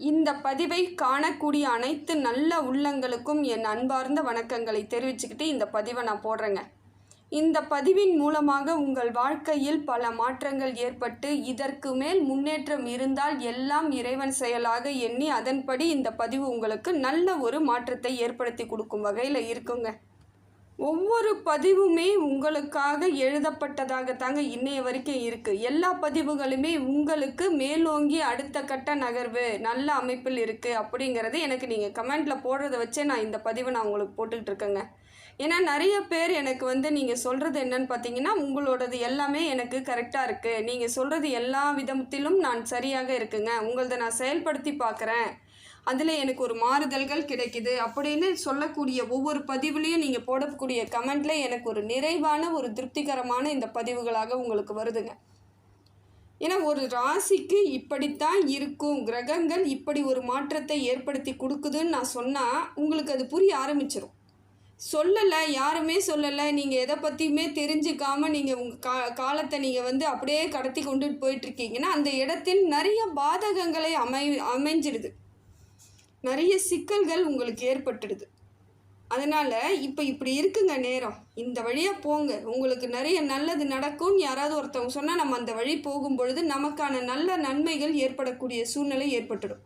இந்த பதிவை காணக்கூடிய அனைத்து நல்ல உள்ளங்களுக்கும் என் அன்பார்ந்த வணக்கங்களை தெரிவிச்சுக்கிட்டு இந்த பதிவை நான் போடுறேங்க. இந்த பதிவின் மூலமாக உங்கள் வாழ்க்கையில் பல மாற்றங்கள் ஏற்பட்டு இதற்கு மேல் முன்னேற்றம் இருந்தால் எல்லாம் இறைவன் செயலாக எண்ணி அதன்படி இந்த பதிவு உங்களுக்கு நல்ல ஒரு மாற்றத்தை ஏற்படுத்தி கொடுக்கும் வகையில் இருக்குங்க. ஒவ்வொரு பதிவுமே உங்களுக்காக எழுதப்பட்டதாக தாங்க இன்னைய வரைக்கும் இருக்குது. எல்லா பதிவுகளுமே உங்களுக்கு மேலோங்கி அடுத்த கட்ட நகர்வு நல்ல அமைப்பில் இருக்குது அப்படிங்கிறது எனக்கு நீங்கள் கமெண்டில் போடுறத வச்சே நான் இந்த பதிவை நான் உங்களுக்கு போட்டுக்கிட்டு இருக்கேங்க. ஏன்னா நிறைய பேர் எனக்கு நீங்கள் சொல்கிறது என்னன்னு பார்த்தீங்கன்னா, உங்களோடது எல்லாமே எனக்கு கரெக்டாக இருக்குது, நீங்கள் சொல்கிறது எல்லா விதத்திலும் நான் சரியாக இருக்குங்க, உங்களதை நான் செயல்படுத்தி பார்க்குறேன், அதில் எனக்கு ஒரு மாறுதல்கள் கிடைக்குது அப்படின்னு சொல்லக்கூடிய ஒவ்வொரு பதிவுலேயும் நீங்கள் போடக்கூடிய கமெண்ட்டில் எனக்கு ஒரு நிறைவான ஒரு திருப்திகரமான இந்த பதிவுகளாக உங்களுக்கு வருதுங்க. ஏன்னா ஒரு ராசிக்கு இப்படித்தான் இருக்கும், கிரகங்கள் இப்படி ஒரு மாற்றத்தை ஏற்படுத்தி கொடுக்குதுன்னு நான் சொன்னால் உங்களுக்கு அது புரிய ஆரம்பிச்சிடும். சொல்லலை, யாருமே சொல்லலை, நீங்கள் எதை பற்றியுமே தெரிஞ்சுக்காமல் நீங்கள் உங்கள் காலத்தை நீங்கள் அப்படியே கடத்தி கொண்டுட்டு போயிட்டுருக்கீங்கன்னா அந்த இடத்தில் நிறைய பாதகங்களை அமைஞ்சிடுது, நிறைய சிக்கல்கள் உங்களுக்கு ஏற்பட்டுடுது. அதனால் இப்போ இப்படி இருக்குங்க நேரம், இந்த வழியாக போங்க, உங்களுக்கு நிறைய நல்லது நடக்கும்னு யாராவது ஒருத்தவங்க சொன்னால் நம்ம அந்த வழி போகும் பொழுது நமக்கான நல்ல நன்மைகள் ஏற்படக்கூடிய சூழ்நிலை ஏற்பட்டுடும்.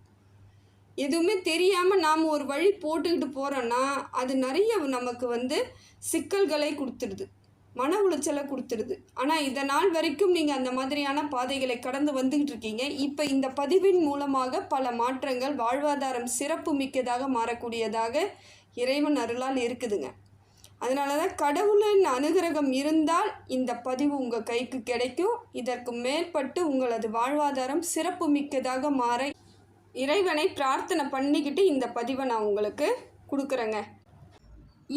எதுவுமே தெரியாமல் நாம் ஒரு வழி போட்டுக்கிட்டு போகிறோன்னா அது நிறைய நமக்கு சிக்கல்களை கொடுத்துடுது, மன உளைச்சலை கொடுத்துடுது. ஆனால் இதனால் வரைக்கும் நீங்கள் அந்த மாதிரியான பாதைகளை கடந்து வந்துக்கிட்டு இருக்கீங்க. இப்போ இந்த பதிவின் மூலமாக பல மாற்றங்கள், வாழ்வாதாரம் சிறப்பு மிக்கதாக மாறக்கூடியதாக இறைவன் அருளால் இருக்குதுங்க. அதனால தான் கடவுளின் அனுகிரகம் இருந்தால் இந்த பதிவு உங்கள் கைக்கு கிடைக்கும். இதற்கு மேற்பட்டு உங்களது வாழ்வாதாரம் சிறப்பு மிக்கதாக மாற இறைவனை பிரார்த்தனை பண்ணிக்கிட்டு இந்த பதிவை நான் உங்களுக்கு கொடுக்குறேங்க.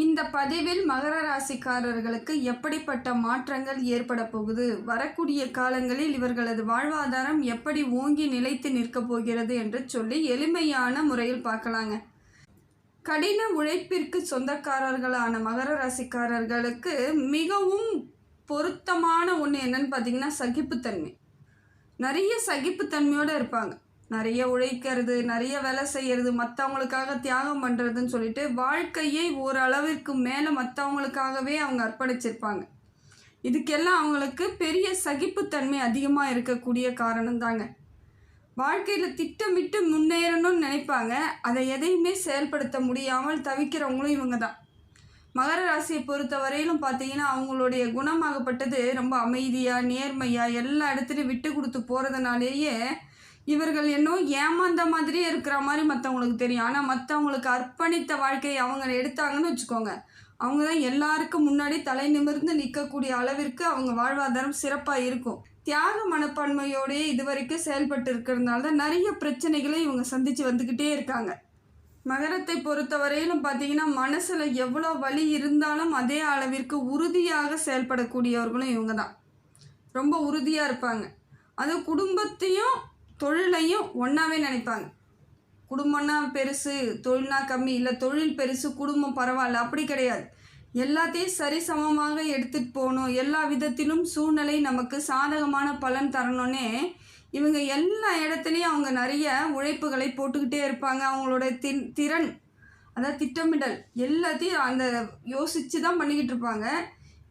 இந்த பதிவில் மகர ராசிக்காரர்களுக்கு எப்படிப்பட்ட மாற்றங்கள் ஏற்பட போகுது, வரக்கூடிய காலங்களில் இவர்களது வாழ்வாதாரம் எப்படி ஓங்கி நிலைத்து நிற்கப் போகிறது என்று சொல்லி எளிமையான முறையில் பார்க்கலாங்க. கடின உழைப்பிற்கு சொந்தக்காரர்களான மகர ராசிக்காரர்களுக்கு மிகவும் பொருத்தமான ஒன்று என்னன்னு பார்த்தீங்கன்னா சகிப்புத்தன்மை. நிறைய சகிப்புத்தன்மையோடு இருப்பாங்க. நிறைய உழைக்கிறது, நிறைய வேலை செய்கிறது, மற்றவங்களுக்காக தியாகம் பண்ணுறதுன்னு சொல்லிட்டு வாழ்க்கையை ஓரளவிற்கு மேலே மற்றவங்களுக்காகவே அவங்க அர்ப்பணிச்சிருப்பாங்க. இதுக்கெல்லாம் அவங்களுக்கு பெரிய சகிப்புத்தன்மை அதிகமாக இருக்கக்கூடிய காரணம் தாங்க. வாழ்க்கையில் திட்டமிட்டு முன்னேறணும்னு நினைப்பாங்க, அதை எதையுமே செயல்படுத்த முடியாமல் தவிக்கிறவங்களும் இவங்க தான். மகர ராசியை பொறுத்த வரையிலும் பார்த்தீங்கன்னா அவங்களுடைய குணமாகப்பட்டது ரொம்ப அமைதியாக, நேர்மையாக, எல்லா இடத்துலையும் விட்டு கொடுத்து போகிறதுனாலேயே இவர்கள் இன்னும் ஏமாந்த மாதிரியே இருக்கிற மாதிரி மற்றவங்களுக்கு தெரியும். ஆனால் மற்றவங்களுக்கு அர்ப்பணித்த வாழ்க்கையை அவங்க எடுத்தாங்கன்னு வச்சுக்கோங்க, அவங்க தான் எல்லாருக்கும் முன்னாடி தலை நிமிர்ந்து நிற்கக்கூடிய அளவிற்கு அவங்க வாழ்வாதாரம் சிறப்பாக இருக்கும். தியாக மனப்பான்மையோடையே இதுவரைக்கும் செயல்பட்டு இருக்கிறதுனால தான் நிறைய பிரச்சனைகளை இவங்க சந்தித்து வந்துக்கிட்டே இருக்காங்க. மகரத்தை பொறுத்த வரையிலும் பார்த்தீங்கன்னா மனசில் எவ்வளோ வலி இருந்தாலும் அதே அளவிற்கு உறுதியாக செயல்படக்கூடியவர்களும் இவங்க தான். ரொம்ப உறுதியாக இருப்பாங்க. அது குடும்பத்தையும் தொழிலையும் ஒன்றாவே நினைப்பாங்க. குடும்பம்னா பெருசு, தொழில்னா கம்மி, இல்லை தொழில் பெருசு குடும்பம் பரவாயில்ல, அப்படி கிடையாது. எல்லாத்தையும் சரிசமமாக எடுத்துகிட்டு போகணும், எல்லா விதத்திலும் சூழ்நிலை நமக்கு சாதகமான பலன் தரணுன்னே இவங்க எல்லா இடத்துலையும் அவங்க நிறைய உழைப்புகளை போட்டுக்கிட்டே இருப்பாங்க. அவங்களோட திறன், அதாவது திட்டமிடல் எல்லாத்தையும் அந்த யோசித்து தான் பண்ணிக்கிட்டு இருப்பாங்க.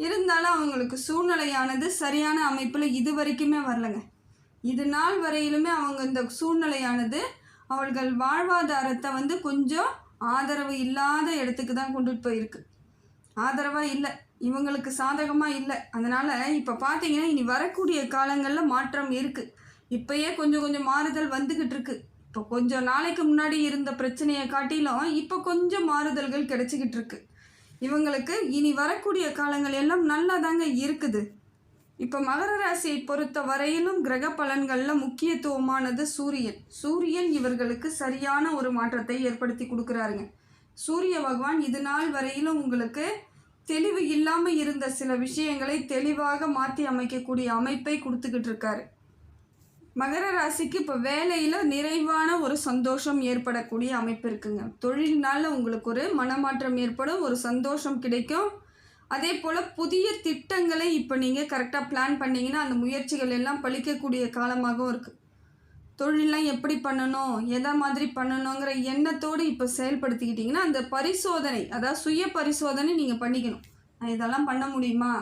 இருந்தாலும் அவங்களுக்கு சூழ்நிலையானது சரியான அமைப்பில் இது வரைக்குமே வரலைங்க. இது நாள் வரையிலுமே அவங்க இந்த சூழ்நிலையானது அவர்கள் வாழ்வாதாரத்தை கொஞ்சம் ஆதரவு இல்லாத இடத்துக்கு தான் கொண்டுட்டு போயிருக்கு. ஆதரவாக இல்லை, இவங்களுக்கு சாதகமாக இல்லை. அதனால் இப்போ பார்த்தீங்கன்னா இனி வரக்கூடிய காலங்களில் மாற்றம் இருக்குது. இப்போயே கொஞ்சம் கொஞ்சம் மாறுதல் வந்துக்கிட்டு இருக்குது. இப்போ கொஞ்சம் நாளைக்கு முன்னாடி இருந்த பிரச்சனையை காட்டிலும் இப்போ கொஞ்சம் மாறுதல்கள் கிடைச்சிக்கிட்டு இருக்கு. இவங்களுக்கு இனி வரக்கூடிய காலங்கள் எல்லாம் நல்லா தாங்க இருக்குது. இப்போ மகர ராசியை பொறுத்த வரையிலும் கிரக பலன்களில் முக்கியத்துவமானது சூரியன். சூரியன் இவர்களுக்கு சரியான ஒரு மாற்றத்தை ஏற்படுத்தி கொடுக்குறாருங்க. சூரிய பகவான் இது நாள் வரையிலும் உங்களுக்கு தெளிவு இல்லாமல் இருந்த சில விஷயங்களை தெளிவாக மாற்றி அமைக்கக்கூடிய அமைப்பை கொடுத்துக்கிட்டு இருக்காரு. மகர ராசிக்கு இப்போ வேலையில் நிறைவான ஒரு சந்தோஷம் ஏற்படக்கூடிய அமைப்பு இருக்குங்க. தொழில்னால உங்களுக்கு ஒரு மனமாற்றம் ஏற்படும், ஒரு சந்தோஷம் கிடைக்கும். அதே போல் புதிய திட்டங்களை இப்போ நீங்கள் கரெக்டாக பிளான் பண்ணிங்கன்னா அந்த முயற்சிகள் எல்லாம் பலிக்கக்கூடிய காலமாகவும் இருக்குது. தொழிலெலாம் எப்படி பண்ணணும், எதை மாதிரி பண்ணணுங்கிற எண்ணத்தோடு இப்போ செயல்படுத்திக்கிட்டிங்கன்னா, அந்த பரிசோதனை, அதாவது சுய பரிசோதனை நீங்கள் பண்ணிக்கணும். நான் இதெல்லாம் பண்ண முடியுமா?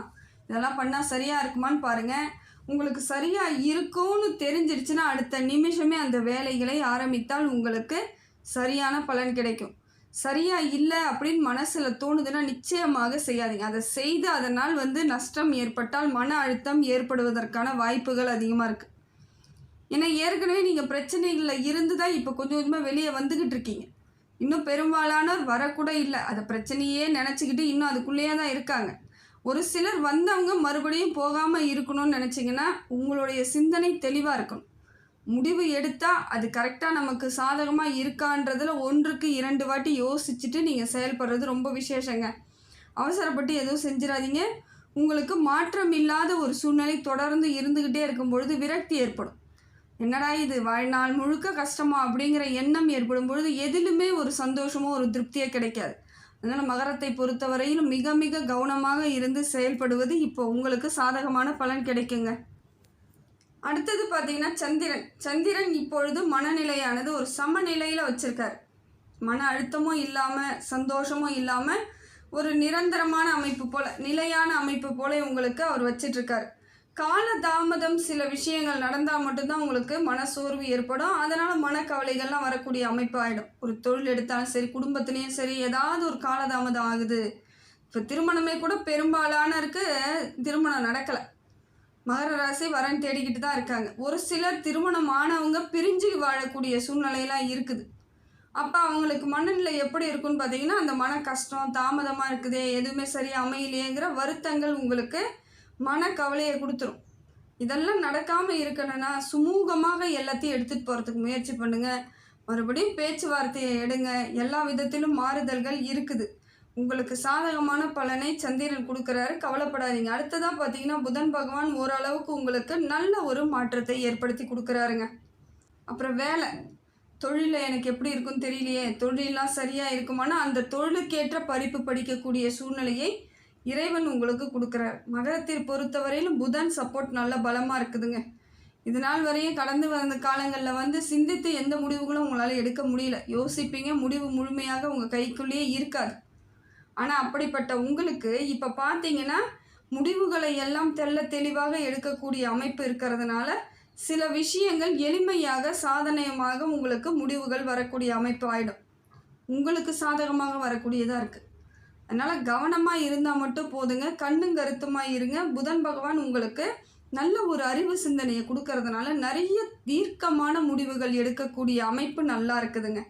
இதெல்லாம் பண்ணால் சரியாக இருக்குமான்னு பாருங்கள். உங்களுக்கு சரியாக இருக்கும்னு தெரிஞ்சிடுச்சுன்னா, அடுத்த நிமிஷமே அந்த வேலைகளை ஆரம்பித்தால் உங்களுக்கு சரியான பலன் கிடைக்கும். சரியாக இல்லை அப்படின்னு மனசில் தோணுதுன்னா நிச்சயமாக செய்யாதீங்க. அதை செய்து அதனால் நஷ்டம் ஏற்பட்டால் மன அழுத்தம் ஏற்படுவதற்கான வாய்ப்புகள் அதிகமாக இருக்குது. ஏன்னா ஏற்கனவே நீங்கள் பிரச்சனைகளில் இருந்து தான் இப்போ கொஞ்சம் கொஞ்சமாக வெளியே வந்துக்கிட்டு இருக்கீங்க. இன்னும் பெரும்பாலானோர் வரக்கூட இல்லை. அதை பிரச்சனையே நினச்சிக்கிட்டு இன்னும் அதுக்குள்ளேயே தான் இருக்காங்க. ஒரு சிலர் வந்தவங்க மறுபடியும் போகாமல் இருக்கணும்னு நினச்சிங்கன்னா உங்களுடைய சிந்தனை தெளிவாக இருக்கணும். முடிவு எடுத்தால் அது கரெக்டாக நமக்கு சாதகமாக இருக்கான்றதில் 1க்கு 2 வாட்டி யோசிச்சுட்டு நீங்கள் செயல்படுறது ரொம்ப விசேஷங்க. அவசரப்பட்டு எதுவும் செஞ்சிடாதீங்க. உங்களுக்கு மாற்றம் இல்லாத ஒரு சூழ்நிலை தொடர்ந்து இருந்துக்கிட்டே இருக்கும் பொழுது விரக்தி ஏற்படும். என்னடா இது வாழ்நாள் முழுக்க கஷ்டமா அப்படிங்கிற எண்ணம் ஏற்படும் பொழுது எதிலுமே ஒரு சந்தோஷமோ ஒரு திருப்தியோ கிடைக்காது. அதனால் மகரத்தை பொறுத்தவரையிலும் மிக மிக கவனமாக இருந்து செயல்படுவது இப்போ உங்களுக்கு சாதகமான பலன் கிடைக்குங்க. அடுத்தது பார்த்தீங்கன்னா சந்திரன் இப்பொழுது மனநிலையானது ஒரு சமநிலையில் வச்சுருக்கார். மன அழுத்தமும் இல்லாமல் சந்தோஷமும் இல்லாமல் ஒரு நிரந்தரமான அமைப்பு போல், நிலையான அமைப்பு போல உங்களுக்கு அவர் வச்சிட்ருக்கார். கால தாமதம் சில விஷயங்கள் நடந்தால் மட்டும்தான் உங்களுக்கு மனசோர்வு ஏற்படும். அதனால் மனக்கவலைகள்லாம் வரக்கூடிய அமைப்பு ஆகிடும். ஒரு தொழில் எடுத்தாலும் சரி, குடும்பத்துலேயும் சரி, ஏதாவது ஒரு காலதாமதம் ஆகுது. இப்போ திருமணமே கூட பெரும்பாலானருக்கு திருமணம் நடக்கலை. மகர ராசி வரன் தேடிக்கிட்டு தான் இருக்காங்க. ஒரு சிலர் திருமணம் ஆனவங்க பிரிஞ்சு வாழக்கூடிய சூழ்நிலையெல்லாம் இருக்குது. அப்போ அவங்களுக்கு மனநிலை எப்படி இருக்குன்னு பார்த்தீங்கன்னா, அந்த மன கஷ்டம், தாமதமாக இருக்குதே, எதுவுமே சரியாக அமையலையேங்கிற வருத்தங்கள் உங்களுக்கு மனக்கவலையை கொடுத்துரும். இதெல்லாம் நடக்காமல் இருக்கணும்னா சுமூகமாக எல்லாத்தையும் எடுத்துகிட்டு போகிறதுக்கு முயற்சி பண்ணுங்கள். மறுபடியும் பேச்சுவார்த்தையை எடுங்க. எல்லா விதத்திலும் மாறுதல்கள் இருக்குது. உங்களுக்கு சாதகமான பலனை சந்திரன் கொடுக்குறாரு, கவலைப்படாதீங்க. அடுத்ததாக பார்த்தீங்கன்னா புதன் பகவான் ஓரளவுக்கு உங்களுக்கு நல்ல ஒரு மாற்றத்தை ஏற்படுத்தி கொடுக்குறாருங்க. அப்புறம் வேலை, தொழிலில் எனக்கு எப்படி இருக்குன்னு தெரியலையே, தொழிலெலாம் சரியாக இருக்குமானா அந்த தொழிலுக்கேற்ற படிப்பு படிக்கக்கூடிய சூழ்நிலையை இறைவன் உங்களுக்கு கொடுக்குறார். மகரத்தை பொறுத்தவரையிலும் புதன் சப்போர்ட் நல்ல பலமாக இருக்குதுங்க. இது நாள் வரையும் கடந்து வந்த காலங்களில் சிந்தித்து எந்த முடிவுகளும் உங்களால் எடுக்க முடியல. யோசிப்பீங்க, முடிவு முழுமையாக உங்கள் கைக்குள்ளேயே இருக்காது. ஆனால் அப்படிப்பட்ட உங்களுக்கு இப்போ பார்த்தீங்கன்னா முடிவுகளை எல்லாம் தெளிவாக எடுக்கக்கூடிய அமைப்பு இருக்கிறதுனால சில விஷயங்கள் எளிமையாக சாதனையமாக உங்களுக்கு முடிவுகள் வரக்கூடிய அமைப்பு ஆகிடும். உங்களுக்கு சாதகமாக வரக்கூடியதாக இருக்குது. அதனால் கவனமாக இருந்தால் மட்டும் போதுங்க. கண்ணும் கருத்துமாக இருங்க. புதன் பகவான் உங்களுக்கு நல்ல ஒரு அறிவு சிந்தனையை கொடுக்கறதுனால நிறைய தீர்க்கமான முடிவுகள் எடுக்கக்கூடிய அமைப்பு நல்லா இருக்குதுங்க.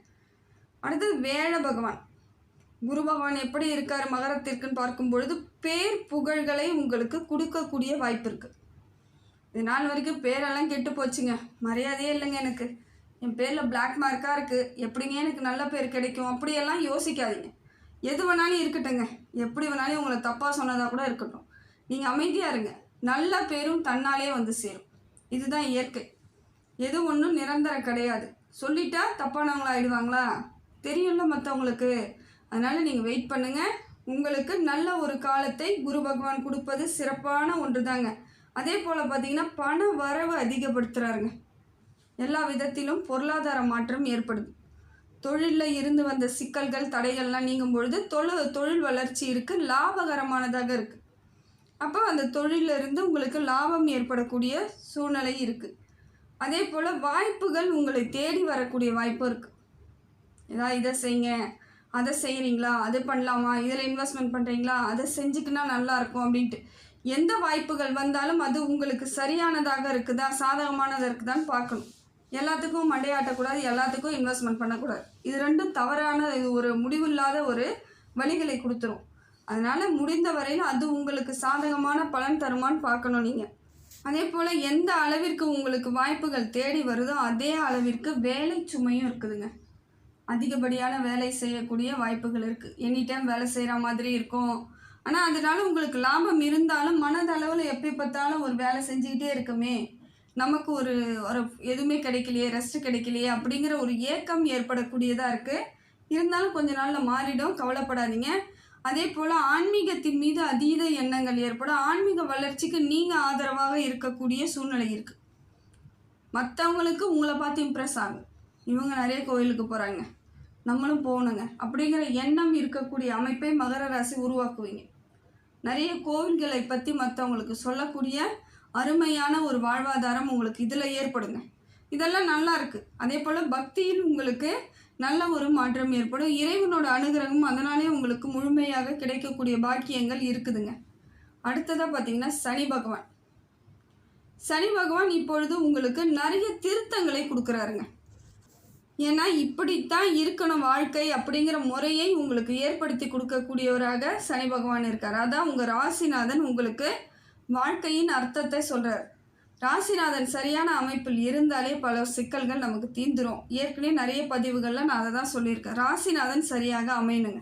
அடுத்தது வேழ பகவான், குரு பகவான் எப்படி இருக்கார் மகரத்திற்குன்னு பார்க்கும் பொழுது பேர் புகழ்களை உங்களுக்கு கொடுக்கக்கூடிய வாய்ப்பு இருக்குது. இது நாள் வரைக்கும் பேரெல்லாம் கெட்டு போச்சுங்க, மரியாதையே இல்லைங்க, எனக்கு என் பேரில் பிளாக் மார்க்காக இருக்குது, எப்படிங்க எனக்கு நல்ல பேர் கிடைக்கும் அப்படியெல்லாம் யோசிக்காதீங்க. எது வேணாலும் இருக்கட்டுங்க, எப்படி வேணாலும் உங்களை தப்பாக சொன்னதாக கூட இருக்கட்டும், நீங்கள் அமைதியாக இருங்க. நல்ல பேரும் தன்னாலே சேரும். இதுதான் இயற்கை. எது ஒன்றும் நிரந்தரம் கிடையாது. சொல்லிட்டா தப்பானவங்களா ஆயிடுவாங்களா தெரியும்ல மற்றவங்களுக்கு. அதனால் நீங்கள் வெயிட் பண்ணுங்கள். உங்களுக்கு நல்ல ஒரு காலத்தை குரு பகவான் கொடுப்பது சிறப்பான ஒன்று தாங்க. அதே போல் பார்த்தீங்கன்னா பண வரவு அதிகப்படுத்துகிறாருங்க. எல்லா விதத்திலும் பொருளாதார மாற்றம் ஏற்படுது. தொழிலில் இருந்து வந்த சிக்கல்கள் தடைகள்லாம் நீங்கும் பொழுது தொழில் வளர்ச்சி இருக்குது, லாபகரமானதாக இருக்குது. அப்போ அந்த தொழிலிருந்து உங்களுக்கு லாபம் ஏற்படக்கூடிய சூழ்நிலை இருக்குது. அதே போல் வாய்ப்புகள் உங்களை தேடி வரக்கூடிய வாய்ப்பு இருக்குது. ஏதாவது இதை செய்யுங்க, அதை செய்கிறீங்களா, அது பண்ணலாமா, இதில் இன்வெஸ்ட்மெண்ட் பண்ணுறீங்களா, அதை செஞ்சுக்கினா நல்லாயிருக்கும் அப்படின்ட்டு எந்த வாய்ப்புகள் வந்தாலும் அது உங்களுக்கு சரியானதாக இருக்குதா, சாதகமானதாக இருக்குதான்னு பார்க்கணும். எல்லாத்துக்கும் மண்டையாட்டக்கூடாது, எல்லாத்துக்கும் இன்வெஸ்ட்மெண்ட் பண்ணக்கூடாது. இது ரெண்டும் தவறான ஒரு முடிவில்லாத ஒரு வழிகளை கொடுத்துரும். அதனால் முடிந்த வரையில் அது உங்களுக்கு சாதகமான பலன் தருமான்னு பார்க்கணும் நீங்கள். அதே போல் எந்த அளவிற்கு உங்களுக்கு வாய்ப்புகள் தேடி வருதோ அதே அளவிற்கு வேலை சுமையும் இருக்குதுங்க. அதிகப்படியான வேலை செய்யக்கூடிய வாய்ப்புகள் இருக்குது. எனி டைம் வேலை செய்கிற மாதிரி இருக்கும். ஆனால் அதனால உங்களுக்கு லாபம் இருந்தாலும் மனதளவில் எப்படி பார்த்தாலும் ஒரு வேலை செஞ்சுக்கிட்டே இருக்குமே, நமக்கு ஒரு எதுவுமே கிடைக்கலையே, ரெஸ்ட் கிடைக்கலையே அப்படிங்கிற ஒரு ஏக்கம் ஏற்படக்கூடியதாக இருக்குது. இருந்தாலும் கொஞ்ச நாளில் மாறிடும், கவலைப்படாதீங்க. அதே போல் ஆன்மீகத்தின் மீது அதீத எண்ணங்கள் ஏற்படும். ஆன்மீக வளர்ச்சிக்கு நீங்கள் ஆதரவாக இருக்கக்கூடிய சூழ்நிலை இருக்குது. மற்றவங்களுக்கு உங்களை பார்த்து இம்ப்ரெஸ் ஆகும். இவங்க நிறைய கோயிலுக்கு போகிறாங்க, நம்மளும் போகணுங்க அப்படிங்கிற எண்ணம் இருக்கக்கூடிய அமைப்பை மகர ராசி உருவாக்குவீங்க. நிறைய கோவில்களை பற்றி மற்றவங்களுக்கு சொல்லக்கூடிய அருமையான ஒரு வாழ்வாதாரம் உங்களுக்கு இதில் ஏற்படுங்க. இதெல்லாம் நல்லா இருக்குது. அதே போல் பக்தியில் உங்களுக்கு நல்ல ஒரு மாற்றம் ஏற்படும். இறைவனோட அனுகிரகம் அதனாலே உங்களுக்கு முழுமையாக கிடைக்கக்கூடிய பாக்கியங்கள் இருக்குதுங்க. அடுத்ததாக பார்த்தீங்கன்னா சனி பகவான். சனி பகவான் இப்பொழுது உங்களுக்கு நிறைய திருத்தங்களை கொடுக்குறாருங்க. ஏன்னா இப்படித்தான் இருக்கணும் வாழ்க்கை அப்படிங்கிற முறையை உங்களுக்கு ஏற்படுத்தி கொடுக்கக்கூடியவராக சனி பகவான் இருக்கார். அதான் உங்கள் ராசிநாதன் உங்களுக்கு வாழ்க்கையின் அர்த்தத்தை சொல்கிறார். ராசிநாதன் சரியான அமைப்பில் இருந்தாலே பல சிக்கல்கள் நமக்கு தீந்துரும். ஏற்கனவே நிறைய பதிவுகளில் நான் அதை தான் சொல்லியிருக்கேன். ராசிநாதன் சரியாக அமையணுங்க.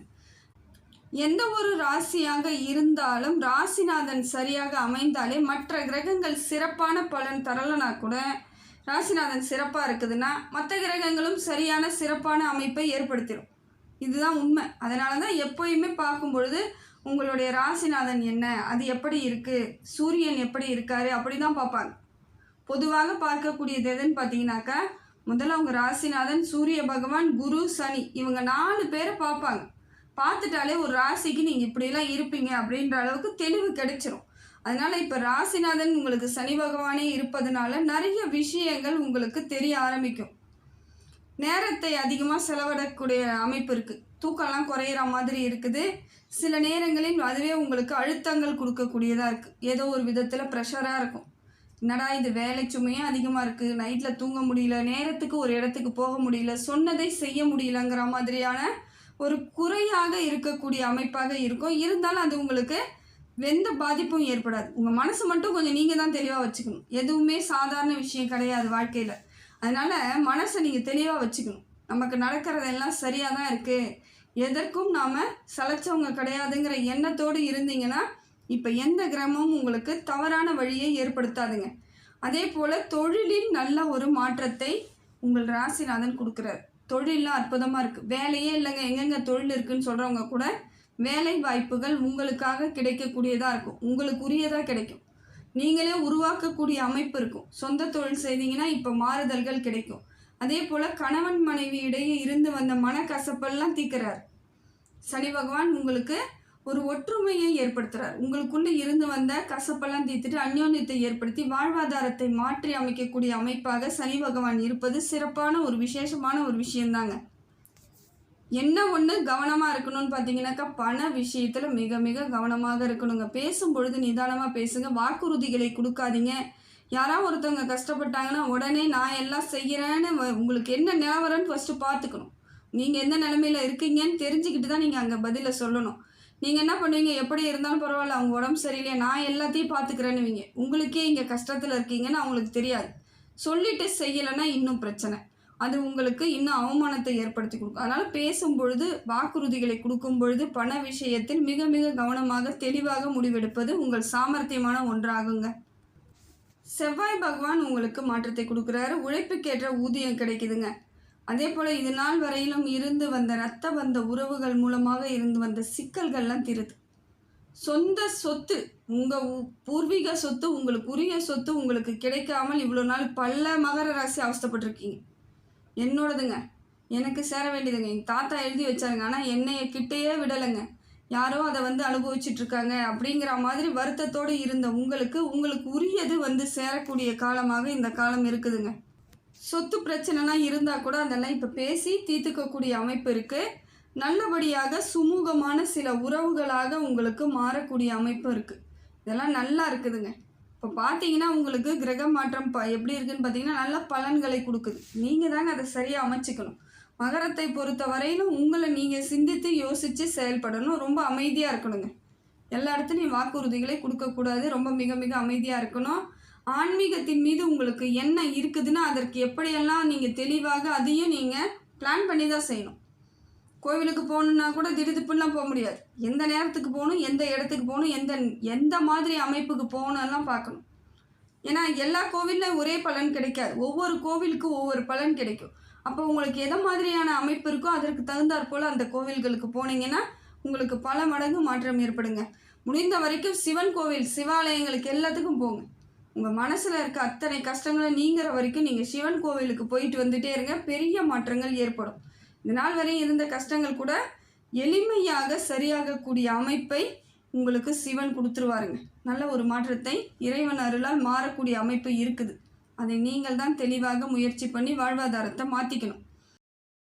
எந்த ஒரு ராசியாக இருந்தாலும் ராசிநாதன் சரியாக அமைந்தாலே மற்ற கிரகங்கள் சிறப்பான பலன் தரலைனா கூட ராசிநாதன் சிறப்பாக இருக்குதுன்னா மற்ற கிரகங்களும் சரியான சிறப்பான அமைப்பை ஏற்படுத்திடும். இதுதான் உண்மை. அதனால தான் எப்போயுமே பார்க்கும் பொழுது உங்களுடைய ராசிநாதன் என்ன, அது எப்படி இருக்குது, சூரியன் எப்படி இருக்காரு அப்படி தான் பார்ப்பாங்க. பொதுவாக பார்க்கக்கூடியது எதுன்னு பார்த்தீங்கன்னாக்கா, முதல்ல உங்கள் ராசிநாதன், சூரிய பகவான், குரு, சனி இவங்க 4 பேரை பார்ப்பாங்க. பார்த்துட்டாலே ஒரு ராசிக்கு நீங்கள் இப்படிலாம் இருப்பீங்க அப்படின்ற அளவுக்கு தெளிவு கிடைச்சிரும். அதனால் இப்போ ராசிநாதன் உங்களுக்கு சனி பகவானே இருப்பதனால நிறைய விஷயங்கள் உங்களுக்கு தெரிய ஆரம்பிக்கும். நேரத்தை அதிகமாக செலவிடக்கூடிய அமைப்பு இருக்குது. தூக்கம்லாம் குறையிற மாதிரி இருக்குது. சில நேரங்களில் அதுவே உங்களுக்கு அழுத்தங்கள் கொடுக்கக்கூடியதாக இருக்குது. ஏதோ ஒரு விதத்தில் ப்ரெஷராக இருக்கும். என்னடா இது வேலை சுமையும் அதிகமாக இருக்குது, நைட்டில் தூங்க முடியல, நேரத்துக்கு ஒரு இடத்துக்கு போக முடியல, சொன்னதை செய்ய முடியலங்கிற மாதிரியான ஒரு குறையாக இருக்கக்கூடிய அமைப்பாக இருக்கும். இருந்தாலும் அது உங்களுக்கு எந்த பாதிப்பும் ஏற்படாது. உங்கள் மனசு மட்டும் கொஞ்சம் நீங்கள் தான் தெளிவாக வச்சுக்கணும். எதுவுமே சாதாரண விஷயம் கிடையாது வாழ்க்கையில். அதனால் மனசை நீங்கள் தெளிவாக வச்சுக்கணும். நமக்கு நடக்கிறதெல்லாம் சரியாக தான் இருக்குது, எதற்கும் நாம் சளைச்சவங்க கிடையாதுங்கிற எண்ணத்தோடு இருந்தீங்கன்னா இப்போ எந்த கிரகமும் உங்களுக்கு தவறான வழியை ஏற்படுத்தாதுங்க. அதே போல் தொழிலில் நல்ல ஒரு மாற்றத்தை உங்கள் ராசிநாதன் கொடுக்குறார். தொழிலெலாம் அற்புதமாக இருக்குது. வேலையே இல்லைங்க, எங்கெங்கே தொழில் இருக்குதுன்னு சொல்கிறவங்க கூட வேலை வாய்ப்புகள் உங்களுக்காக கிடைக்கக்கூடியதாக இருக்கும். உங்களுக்கு உரியதாக கிடைக்கும். நீங்களே உருவாக்கக்கூடிய அமைப்பு இருக்கும். சொந்த தொழில் செய்தீங்கன்னா இப்போ மாறுதல்கள் கிடைக்கும். அதே போல் கணவன் மனைவி இடையே இருந்து வந்த மனக்கசப்பெல்லாம் தீர்க்கிறார் சனி பகவான். உங்களுக்கு ஒரு ஒற்றுமையை ஏற்படுத்துகிறார். உங்களுக்குள்ளே இருந்து வந்த கசப்பெல்லாம் தீர்த்துட்டு அந்யோன்யத்தை ஏற்படுத்தி வாழ்வாதாரத்தை மாற்றி அமைக்கக்கூடிய அமைப்பாக சனி பகவான் இருப்பது சிறப்பான ஒரு விசேஷமான ஒரு விஷயந்தாங்க. என்ன ஒன்று கவனமாக இருக்கணும்னு பார்த்தீங்கன்னாக்கா, பண விஷயத்தில் மிக மிக கவனமாக இருக்கணுங்க. பேசும்பொழுது நிதானமாக பேசுங்க. வாக்குறுதிகளை கொடுக்காதீங்க. யாராவது ஒருத்தவங்க கஷ்டப்பட்டாங்கன்னா உடனே நான் எல்லாம் செய்கிறேன்னு உங்களுக்கு என்ன நிலவரன்னு ஃபஸ்ட்டு பார்த்துக்கணும். நீங்கள் எந்த நிலமையில் இருக்கீங்கன்னு தெரிஞ்சுக்கிட்டு தான் நீங்கள் அங்கே பதிலை சொல்லணும். நீங்கள் என்ன பண்ணுவீங்க, எப்படி இருந்தாலும் பரவாயில்ல, அவங்க உடம்பு சரியில்லையா, நான் எல்லாத்தையும் பார்த்துக்கிறேன்னுவீங்க. உங்களுக்கே இங்கே கஷ்டத்தில் இருக்கீங்கன்னு அவங்களுக்கு தெரியாது. சொல்லிட்டு செய்யலைன்னா இன்னும் பிரச்சனை. அது உங்களுக்கு இன்னும் அவமானத்தை ஏற்படுத்தி கொடுக்கும். அதனால் பேசும்பொழுது, வாக்குறுதிகளை கொடுக்கும் பொழுது பண விஷயத்தில் மிக மிக கவனமாக தெளிவாக முடிவெடுப்பது உங்கள் சாமர்த்தியமான ஒன்றாகுங்க. செவ்வாய் பகவான் உங்களுக்கு மாற்றத்தை கொடுக்குறாரு. உழைப்புக்கேற்ற ஊதியம் கிடைக்குதுங்க. அதே போல் இது நாள் வரையிலும் இருந்து வந்த இரத்த பந்த உறவுகள் மூலமாக இருந்து வந்த சிக்கல்கள்லாம் தீருது. சொந்த சொத்து, உங்கள் பூர்வீக சொத்து, உங்களுக்கு உரிய சொத்து உங்களுக்கு கிடைக்காமல் இவ்வளோ நாள் பல மகர ராசி அவஸ்தைப்பட்டிருக்கீங்க. என்னோடதுங்க, எனக்கு சேர வேண்டியதுங்க, எங்கள் தாத்தா எழுதி வச்சாருங்க, ஆனால் என்னைய கிட்டேயே விடலைங்க, யாரோ அதை அனுபவிச்சிட்ருக்காங்க அப்படிங்கிற மாதிரி வருத்தத்தோடு இருந்த உங்களுக்கு உரியது சேரக்கூடிய காலமாக இந்த காலம் இருக்குதுங்க. சொத்து பிரச்சனைலாம் இருந்தால் கூட அதெல்லாம் இப்போ பேசி தீர்த்துக்கக்கூடிய அமைப்பு இருக்குது. நல்லபடியாக சுமூகமான சில உறவுகளாக உங்களுக்கு மாறக்கூடிய அமைப்பு இருக்குது. இதெல்லாம் நல்லா இருக்குதுங்க. இப்போ பார்த்தீங்கன்னா உங்களுக்கு கிரக மாற்றம் எப்படி இருக்குதுன்னு பார்த்தீங்கன்னா நல்ல பலன்களை கொடுக்குது. நீங்கள் தாங்க அதை சரியாக அமைச்சிக்கணும். மகரத்தை பொறுத்த வரையிலும் உங்களை நீங்கள் சிந்தித்து யோசித்து செயல்படணும். ரொம்ப அமைதியாக இருக்கணுங்க. எல்லா இடத்துலையும் வாக்குறுதிகளை கொடுக்கக்கூடாது. ரொம்ப மிக மிக அமைதியாக இருக்கணும். ஆன்மீகத்தின் மீது உங்களுக்கு என்ன இருக்குதுன்னா அதற்கு எப்படியெல்லாம் நீங்கள் தெளிவாக அதையும் நீங்கள் பிளான் பண்ணி தான் செய்யணும். கோவிலுக்கு போகணுன்னா கூட திடுதிப்புலாம் போக முடியாது. எந்த நேரத்துக்கு போகணும், எந்த இடத்துக்கு போகணும், எந்த மாதிரி அமைப்புக்கு போகணும்லாம் பார்க்கணும். ஏன்னா எல்லா கோவிலில் ஒரே பலன் கிடைக்காது. ஒவ்வொரு கோவிலுக்கும் ஒவ்வொரு பலன் கிடைக்கும். அப்போ உங்களுக்கு எதை மாதிரியான அமைப்பு இருக்கோ அதற்கு தகுந்தாற் போல் அந்த கோவில்களுக்கு போனீங்கன்னா உங்களுக்கு பல மடங்கு மாற்றம் ஏற்படுங்க. முடிந்த வரைக்கும் சிவன் கோவில், சிவாலயங்களுக்கு எல்லாத்துக்கும் போங்க. உங்கள் மனசில் இருக்க அத்தனை கஷ்டங்களை நீங்கிற வரைக்கும் நீங்கள் சிவன் கோவிலுக்கு போயிட்டு வந்துட்டே இருங்க. பெரிய மாற்றங்கள் ஏற்படும். இந்த நாள் வரை இருந்த கஷ்டங்கள் கூட எளிமையாக சரியாகக்கூடிய அமைப்பை உங்களுக்கு சிவன் கொடுத்துருவாருங்க. நல்ல ஒரு மாற்றத்தை இறைவன் அருளால் மாறக்கூடிய அமைப்பு இருக்குது. அதை நீங்கள் தான் தெளிவாக முயற்சி பண்ணி வாழ்வாதாரத்தை மாற்றிக்கணும்.